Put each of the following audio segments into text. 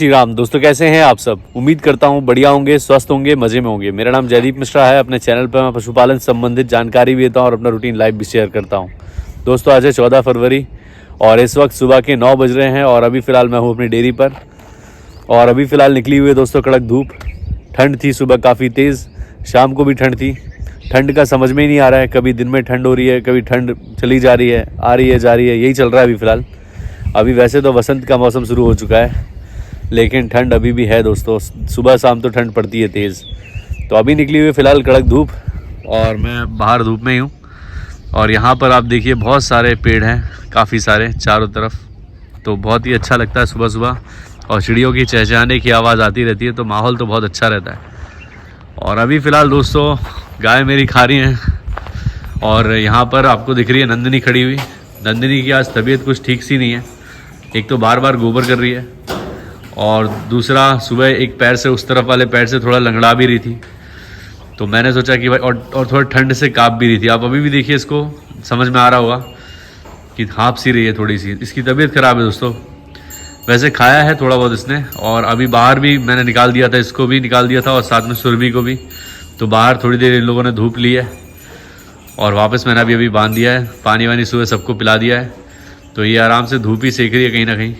श्री राम। दोस्तों कैसे हैं आप सब? उम्मीद करता हूं बढ़िया होंगे, स्वस्थ होंगे, मजे में होंगे। मेरा नाम जयदीप मिश्रा है। अपने चैनल पर मैं पशुपालन संबंधित जानकारी भी देता हूं और अपना रूटीन लाइव भी शेयर करता हूं। दोस्तों आज है 14 फरवरी और इस वक्त सुबह के 9 बज रहे हैं और अभी फ़िलहाल मैं हूँ अपनी डेयरी पर और अभी फ़िलहाल निकली हुई है दोस्तों कड़क धूप। ठंड थी सुबह काफ़ी तेज़, शाम को भी ठंड थी। ठंड का समझ में ही नहीं आ रहा है, कभी दिन में ठंड हो रही है, कभी ठंड चली जा रही है, आ रही है जा रही है, यही चल रहा है अभी फ़िलहाल। अभी वैसे तो वसंत का मौसम शुरू हो चुका है लेकिन ठंड अभी भी है दोस्तों। सुबह शाम तो ठंड पड़ती है तेज़। तो अभी निकली हुई फ़िलहाल कड़क धूप और मैं बाहर धूप में ही हूँ। और यहाँ पर आप देखिए बहुत सारे पेड़ हैं, काफ़ी सारे चारों तरफ। तो बहुत ही अच्छा लगता है सुबह सुबह और चिड़ियों की चहचहाने की आवाज़ आती रहती है, तो माहौल तो बहुत अच्छा रहता है। और अभी फ़िलहाल दोस्तों गाय मेरी खा रही हैं और यहाँ पर आपको दिख रही है नंदिनी खड़ी हुई। नंदिनी की आज तबीयत कुछ ठीक सी नहीं है। एक तो बार बार गोबर कर रही है और दूसरा सुबह एक पैर से उस तरफ वाले पैर से थोड़ा लंगड़ा भी रही थी। तो मैंने सोचा कि भाई और थोड़ा ठंड से काँप भी रही थी। आप अभी भी देखिए, इसको समझ में आ रहा होगा कि हाँफ सी रही है थोड़ी सी। इसकी तबीयत ख़राब है दोस्तों। वैसे खाया है थोड़ा बहुत इसने और अभी बाहर भी मैंने निकाल दिया था, इसको भी निकाल दिया था और साथ में सुरभि को भी। तो बाहर थोड़ी देर इन लोगों ने धूप ली है और वापस मैंने अभी बांध दिया है। पानी वानी सुबह सबको पिला दिया है, तो ये आराम से धूप ही सेक रही है कहीं ना कहीं।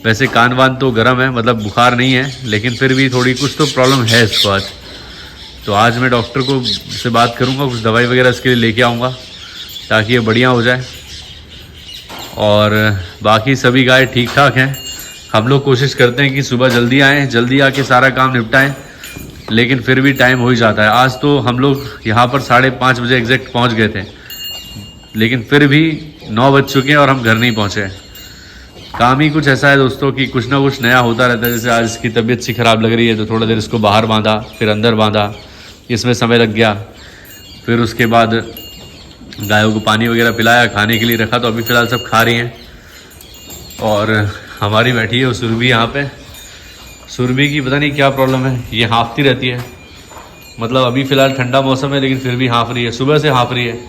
वैसे कान वान तो गर्म है, मतलब बुखार नहीं है, लेकिन फिर भी थोड़ी कुछ तो प्रॉब्लम है इसको आज। तो आज मैं डॉक्टर को से बात करूंगा, कुछ दवाई वगैरह इसके लिए लेके आऊँगा ताकि ये बढ़िया हो जाए। और बाकी सभी गाय ठीक ठाक हैं। हम लोग कोशिश करते हैं कि सुबह जल्दी आएँ, जल्दी आके सारा काम निपटाएँ, लेकिन फिर भी टाइम हो ही जाता है। आज तो हम लोग यहाँ पर 5:30 बजे एग्जैक्ट पहुँच गए थे, लेकिन फिर भी 9 बज चुके हैं और हम घर नहीं पहुँचे। काम ही कुछ ऐसा है दोस्तों कि कुछ ना कुछ नया होता रहता है। जैसे आज इसकी तबीयत सी ख़राब लग रही है तो थोड़ा देर इसको बाहर बांधा, फिर अंदर बांधा, इसमें समय लग गया। फिर उसके बाद गायों को पानी वगैरह पिलाया, खाने के लिए रखा। तो अभी फ़िलहाल सब खा रही हैं और हमारी बैठी है सुरभि यहाँ पे। सुरभि की पता नहीं क्या प्रॉब्लम है, ये हाँफती रहती है। मतलब अभी फ़िलहाल ठंडा मौसम है लेकिन फिर भी हाँफ रही है, सुबह से हाँफ रही है।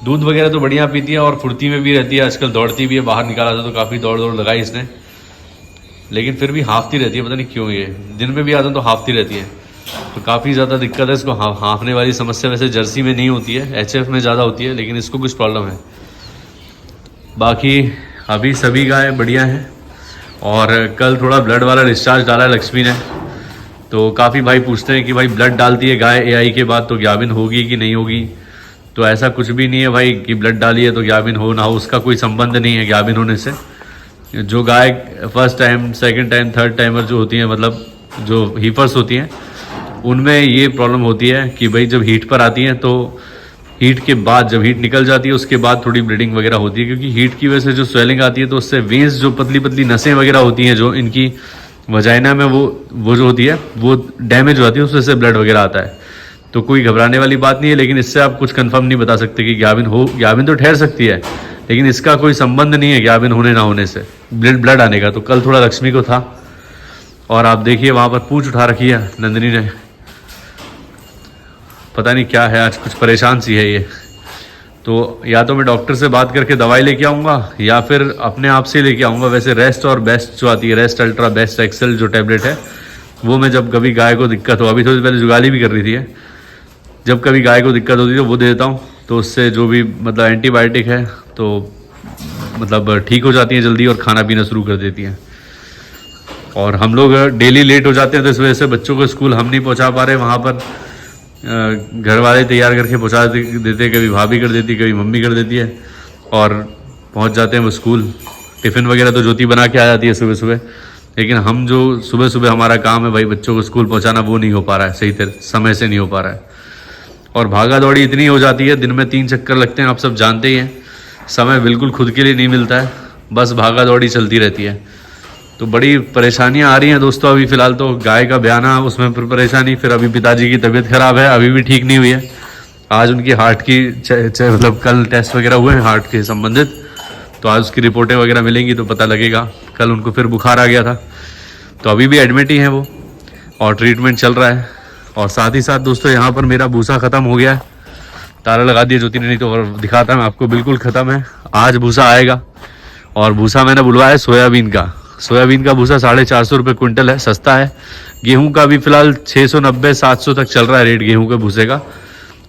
दूध वगैरह तो बढ़िया पीती है और फुर्ती में भी रहती है, आजकल दौड़ती भी है। बाहर निकाला था तो काफ़ी दौड़ लगाई इसने, लेकिन फिर भी हाँफती रहती है, पता नहीं क्यों। ये दिन में भी आता तो हाँफती रहती है, तो काफ़ी ज़्यादा दिक्कत है इसको। हाँफने वाली समस्या वैसे जर्सी में नहीं होती है, HF में ज़्यादा होती है, लेकिन इसको कुछ प्रॉब्लम है। बाकी अभी सभी गाय बढ़िया हैं और कल थोड़ा ब्लड वाला डिस्चार्ज डाला है लक्ष्मी ने। तो काफ़ी भाई पूछते हैं कि भाई ब्लड डालती है गाय AI के बाद तो गाभिन होगी कि नहीं होगी। तो ऐसा कुछ भी नहीं है भाई कि ब्लड डाली है तो गाभिन हो ना हो, उसका कोई संबंध नहीं है गाभिन होने से। जो गाय first time, second time, third timer जो होती हैं, मतलब जो हीफर्स होती हैं, उनमें ये प्रॉब्लम होती है कि भाई जब हीट पर आती हैं तो हीट के बाद, जब हीट निकल जाती है उसके बाद थोड़ी ब्लीडिंग वगैरह होती है, क्योंकि हीट की वजह से जो स्वेलिंग आती है तो उससे वेंस, जो पतली पतली नसें वगैरह होती हैं जो इनकी वजाइना में, वो जो होती है वो डैमेज हो जाती है, उससे ब्लड वगैरह आता है। तो कोई घबराने वाली बात नहीं है, लेकिन इससे आप कुछ कंफर्म नहीं बता सकते कि गाभिन हो। गाभिन तो ठहर सकती है लेकिन इसका कोई संबंध नहीं है गाभिन होने ना होने से, ब्लड आने का। तो कल थोड़ा लक्ष्मी को था और आप देखिए वहाँ पर पूंछ उठा रखी है नंदिनी ने। पता नहीं क्या है, आज कुछ परेशान सी है ये। तो या तो मैं डॉक्टर से बात करके दवाई लेके आऊँगा या फिर अपने आप से लेके आऊँगा। वैसे रेस्ट और बेस्ट जो आती है, रेस्ट अल्ट्रा, बेस्ट एक्सेल जो टैबलेट है, वो मैं जब कभी गाय को दिक्कत हो, अभी थोड़ी पहले जुगाली भी कर रही थी, जब कभी गाय को दिक्कत होती है तो वो दे देता हूँ। तो उससे जो भी मतलब एंटीबायोटिक है तो मतलब ठीक हो जाती है जल्दी और खाना पीना शुरू कर देती हैं। और हम लोग डेली लेट हो जाते हैं तो इस वजह से बच्चों को स्कूल हम नहीं पहुँचा पा रहे। वहाँ पर घर वाले तैयार करके पहुँचा देते, कभी भाभी कर देती, कभी मम्मी कर देती है और पहुँच जाते हैं वो स्कूल। टिफ़िन वगैरह तो ज्योति बना के आ जाती है सुबह सुबह, लेकिन हम जो सुबह सुबह हमारा काम है भाई बच्चों को स्कूल पहुँचाना, वो नहीं हो पा रहा है, सही समय से नहीं हो पा रहा है। और भागा दौड़ी इतनी हो जाती है, दिन में 3 चक्कर लगते हैं, आप सब जानते ही हैं। समय बिल्कुल खुद के लिए नहीं मिलता है, बस भागा दौड़ी चलती रहती है। तो बड़ी परेशानियां आ रही हैं दोस्तों। अभी फ़िलहाल तो गाय का ब्याना, उसमें फिर परेशानी, फिर अभी पिताजी की तबीयत ख़राब है, अभी भी ठीक नहीं हुई है। आज उनकी हार्ट की मतलब कल टेस्ट वगैरह हुए हैं हार्ट के संबंधित, तो आज उसकी रिपोर्टें वगैरह मिलेंगी तो पता लगेगा। कल उनको फिर बुखार आ गया था, तो अभी भी एडमिट ही हैं वो और ट्रीटमेंट चल रहा है। और साथ ही साथ दोस्तों यहाँ पर मेरा भूसा ख़त्म हो गया है, ताला लगा दिया ज्योति ने, नहीं तो दिखाता मैं आपको, बिल्कुल ख़त्म है। आज भूसा आएगा और भूसा मैंने बुलवाया सोयाबीन का। सोयाबीन का भूसा 450 रुपये क्विंटल है, सस्ता है। गेहूं का भी फिलहाल 690-700 तक चल रहा है रेट गेहूं के भूसे का।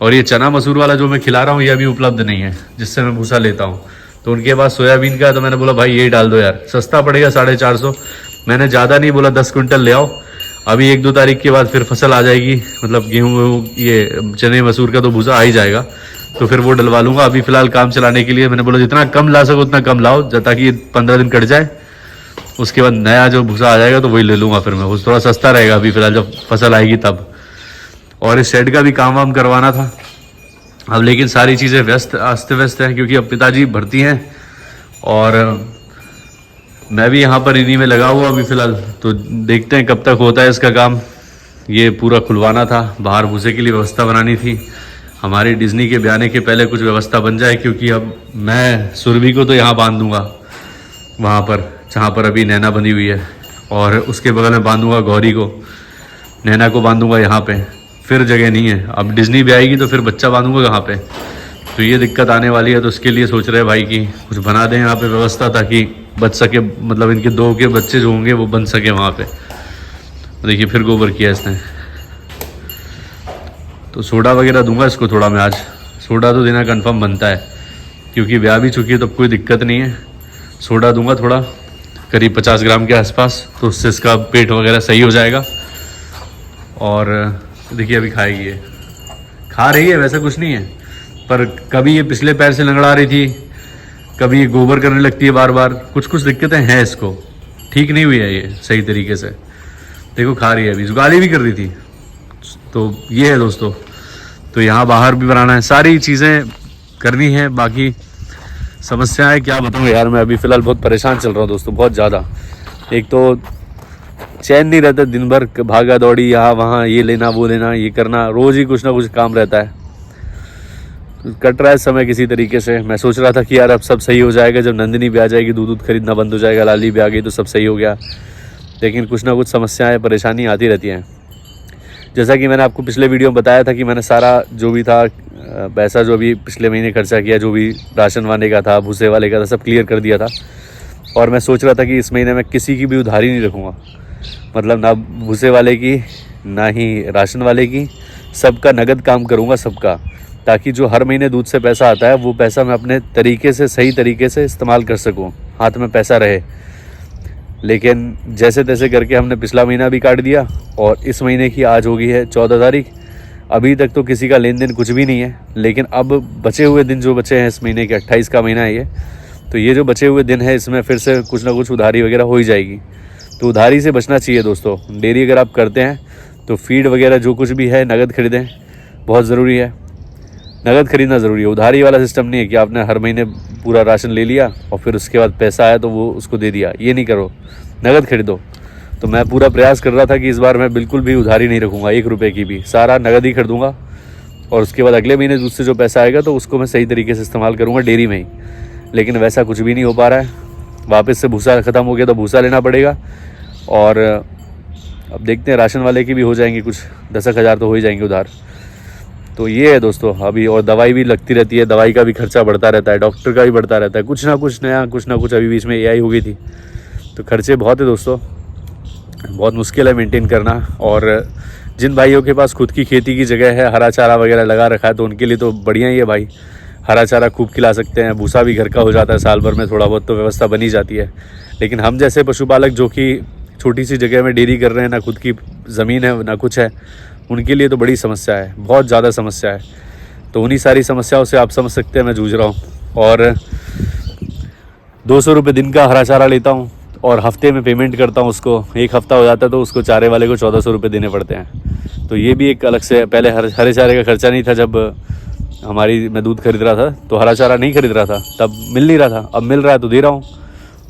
और ये चना मसूर वाला जो मैं खिला रहा हूँ ये अभी उपलब्ध नहीं है जिससे मैं भूसा लेता हूँ। तो उनके पास सोयाबीन का है तो मैंने बोला भाई यही डाल दो यार, सस्ता पड़ेगा 450। मैंने ज़्यादा नहीं बोला, 10 क्विंटल ले आओ। अभी 1-2 तारीख के बाद फिर फसल आ जाएगी, मतलब गेहूँ ये चने मसूर का तो भूसा आ ही जाएगा, तो फिर वो डलवा लूँगा। अभी फ़िलहाल काम चलाने के लिए मैंने बोला जितना कम ला सको उतना कम लाओ ताकि 15 दिन कट जाए, उसके बाद नया जो भूसा आ जाएगा तो वही ले लूँगा फिर मैं। वो थोड़ा सस्ता रहेगा अभी फ़िलहाल, जब फसल आएगी तब। और इस शेड का भी काम वाम करवाना था अब, लेकिन सारी चीज़ें अस्त व्यस्त हैं क्योंकि अब पिताजी भर्ती हैं और मैं भी यहाँ पर इन्हीं में लगा हुआ अभी फ़िलहाल। तो देखते हैं कब तक होता है इसका काम। ये पूरा खुलवाना था, बाहर भूसे के लिए व्यवस्था बनानी थी। हमारी डिज्नी के ब्याने के पहले कुछ व्यवस्था बन जाए, क्योंकि अब मैं सुरभि को तो यहाँ बांध दूँगा वहाँ पर जहाँ पर अभी नैना बंधी हुई है, और उसके बगल में बांधूंगा गौरी को, नैना को बांधूंगा यहाँ पे। फिर जगह नहीं है, अब डिज्नी भी आएगी तो फिर बच्चा बांधूंगा कहाँ पे, तो ये दिक्कत आने वाली है। तो उसके लिए सोच रहे हैं भाई कि कुछ बना दें यहाँ पे व्यवस्था ताकि बच सके, मतलब इनके 2 के बच्चे जो होंगे वो बन सके वहाँ पे। देखिए फिर गोबर किया इसने, तो सोडा वगैरह दूंगा इसको थोड़ा मैं आज। सोडा तो देना कंफर्म बनता है क्योंकि ब्याह भी चुकी है तो कोई दिक्कत नहीं है। सोडा दूंगा थोड़ा, करीब 50 ग्राम के आसपास, तो उससे इसका पेट वगैरह सही हो जाएगा। और देखिए अभी खाएगी, ये खा रही है, वैसा कुछ नहीं है, पर कभी ये पिछले पैर से लंगड़ा रही थी, कभी ये गोबर करने लगती है बार बार। कुछ दिक्कतें हैं इसको, ठीक नहीं हुई है ये सही तरीके से। देखो खा रही है, अभी गाली भी कर रही थी। तो ये है दोस्तों, तो यहाँ बाहर भी बनाना है, सारी चीज़ें करनी है। बाकी समस्याएं क्या बताऊँ यार, मैं अभी फ़िलहाल बहुत परेशान चल रहा हूँ दोस्तों, बहुत ज़्यादा। एक तो चैन नहीं रहता, दिन भर भागा दौड़ी, यहाँ वहाँ, ये लेना वो लेना, ये करना, रोज़ ही कुछ ना कुछ काम रहता है। कट रहा है समय किसी तरीके से। मैं सोच रहा था कि यार अब सब सही हो जाएगा जब नंदिनी भी आ जाएगी, दूध खरीदना बंद हो जाएगा, लाली भी आ गई तो सब सही हो गया। लेकिन कुछ ना कुछ समस्याएं परेशानी आती रहती हैं। जैसा कि मैंने आपको पिछले वीडियो में बताया था कि मैंने सारा जो भी था पैसा जो भी पिछले महीने खर्चा किया, जो भी राशन वाले का था, भूसे वाले का था, सब क्लियर कर दिया था। और मैं सोच रहा था कि इस महीने में किसी की भी उधारी नहीं रखूँगा, मतलब ना भूसे वाले की ना ही राशन वाले की, सबका नगद काम करूँगा सबका, ताकि जो हर महीने दूध से पैसा आता है वो पैसा मैं अपने तरीके से, सही तरीके से इस्तेमाल कर सकूँ, हाथ में पैसा रहे। लेकिन जैसे तैसे करके हमने पिछला महीना भी काट दिया और इस महीने की आज हो गई है 14 तारीख, अभी तक तो किसी का लेन देन कुछ भी नहीं है। लेकिन अब बचे हुए दिन जो बचे हैं इस महीने के, 28 का महीना है ये, तो ये जो बचे हुए दिन है इसमें फिर से कुछ ना कुछ उधारी वगैरह हो ही जाएगी। तो उधारी से बचना चाहिए दोस्तों। डेयरी अगर आप करते हैं तो फीड वगैरह जो कुछ भी है नगद खरीदें, बहुत ज़रूरी है, नगद खरीदना ज़रूरी है। उधारी वाला सिस्टम नहीं है कि आपने हर महीने पूरा राशन ले लिया और फिर उसके बाद पैसा आया तो वो उसको दे दिया, ये नहीं करो, नगद खरीदो। तो मैं पूरा प्रयास कर रहा था कि इस बार मैं बिल्कुल भी उधारी नहीं रखूँगा, 1 रुपये की भी, सारा नगद ही खरीदूँगा। और उसके बाद अगले महीने दूध से जो पैसा आएगा तो उसको मैं सही तरीके से इस्तेमाल करूँगा डेयरी में ही। लेकिन वैसा कुछ भी नहीं हो पा रहा है। वापस से भूसा ख़त्म हो गया तो भूसा लेना पड़ेगा। और अब देखते हैं, राशन वाले की भी हो जाएंगे कुछ 10 हज़ार तो हो ही जाएंगे उधार। तो ये है दोस्तों अभी। और दवाई भी लगती रहती है, दवाई का भी खर्चा बढ़ता रहता है, डॉक्टर का भी बढ़ता रहता है, कुछ ना कुछ नया, कुछ ना कुछ। अभी बीच में AI हो गई थी, तो खर्चे बहुत है दोस्तों, बहुत मुश्किल है मेंटेन करना। और जिन भाइयों के पास खुद की खेती की जगह है, हरा चारा वगैरह लगा रखा है, तो उनके लिए तो बढ़िया ही है भाई, हरा चारा खूब खिला सकते हैं, भूसा भी घर का हो जाता है, साल भर में थोड़ा बहुत तो व्यवस्था बनी जाती है। लेकिन हम जैसे पशुपालक जो कि छोटी सी जगह में डेयरी कर रहे हैं, ना खुद की ज़मीन है ना कुछ है, उनके लिए तो बड़ी समस्या है, बहुत ज़्यादा समस्या है। तो उन्हीं सारी समस्याओं से आप समझ सकते हैं मैं जूझ रहा हूँ। और 200 रुपये दिन का हरा चारा लेता हूँ और हफ्ते में पेमेंट करता हूँ उसको। 1 हफ्ता हो जाता है तो उसको चारे वाले को 1400 रुपये देने पड़ते हैं। तो ये भी एक अलग से, पहले हरे चारे का खर्चा नहीं था। जब मैं दूध खरीद रहा था तो हरा चारा नहीं खरीद रहा था, तब मिल नहीं रहा था, अब मिल रहा है तो दे रहा हूँ।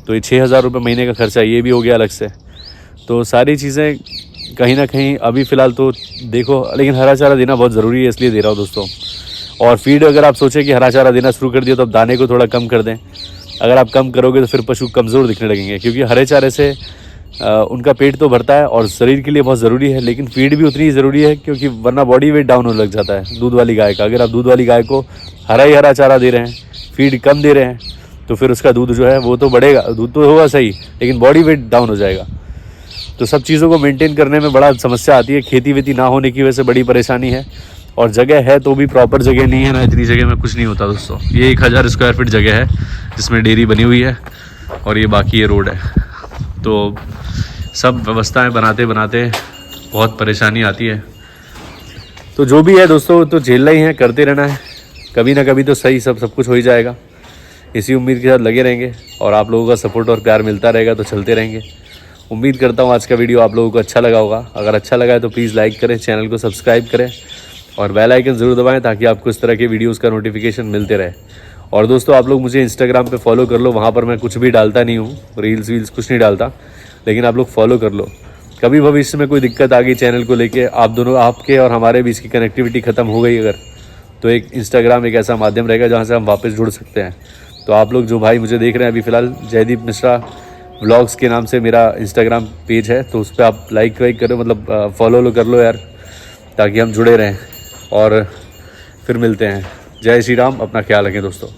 तो ये 6000 रुपये महीने का खर्चा ये भी हो गया अलग से। तो सारी चीज़ें कहीं ना कहीं अभी फ़िलहाल तो देखो, लेकिन हरा चारा देना बहुत ज़रूरी है, इसलिए दे रहा हूँ दोस्तों। और फीड अगर आप सोचें कि हरा चारा देना शुरू कर दिया तो अब दाने को थोड़ा कम कर दें। अगर आप कम करोगे तो फिर पशु कमज़ोर दिखने लगेंगे, क्योंकि हरे चारे से उनका पेट तो भरता है और शरीर के लिए बहुत ज़रूरी है, लेकिन फीड भी उतनी ही ज़रूरी है, क्योंकि वरना बॉडी वेट डाउन होने लग जाता है दूध वाली गाय का। अगर आप दूध वाली गाय को हरा चारा दे रहे हैं, फीड कम दे रहे हैं, तो फिर उसका दूध जो है वो तो बढ़ेगा, दूध तो होगा सही, लेकिन बॉडी वेट डाउन हो जाएगा। तो सब चीज़ों को मेंटेन करने में बड़ा समस्या आती है। खेती वेती ना होने की वजह से बड़ी परेशानी है, और जगह है तो भी प्रॉपर जगह नहीं है ना, इतनी जगह में कुछ नहीं होता दोस्तों। ये 1000 स्क्वायर फीट जगह है जिसमें डेयरी बनी हुई है, और ये बाकी ये रोड है। तो सब व्यवस्थाएं बनाते बनाते बहुत परेशानी आती है। तो जो भी है दोस्तों, तो झेलना ही है, करते रहना है, कभी ना कभी तो सही सब कुछ हो ही जाएगा। इसी उम्मीद के साथ लगे रहेंगे, और आप लोगों का सपोर्ट और प्यार मिलता रहेगा तो चलते रहेंगे। उम्मीद करता हूँ आज का वीडियो आप लोगों को अच्छा लगा होगा। अगर अच्छा लगा है तो प्लीज़ लाइक करें, चैनल को सब्सक्राइब करें, और बेल आइकन ज़रूर दबाएं ताकि आपको इस तरह के वीडियोज़ का नोटिफिकेशन मिलते रहे। और दोस्तों, आप लोग मुझे इंस्टाग्राम पे फॉलो कर लो, वहाँ पर मैं कुछ भी डालता नहीं हूँ, रील्स वील्स कुछ नहीं डालता, लेकिन आप लोग फॉलो कर लो। कभी भविष्य में कोई दिक्कत आ गई चैनल को लेके, आप दोनों, आपके और हमारे बीच की कनेक्टिविटी ख़त्म हो गई अगर, तो एक इंस्टाग्राम एक ऐसा माध्यम रहेगा जहाँ से हम वापस जुड़ सकते हैं। तो आप लोग जो भाई मुझे देख रहे हैं अभी फ़िलहाल, जयदीप मिश्रा व्लॉग्स के नाम से मेरा इंस्टाग्राम पेज है, तो उस पर आप लाइक वाइक करो, मतलब फॉलो कर लो यार, ताकि हम जुड़े रहें। और फिर मिलते हैं। जय श्री राम, अपना ख्याल रखें दोस्तों।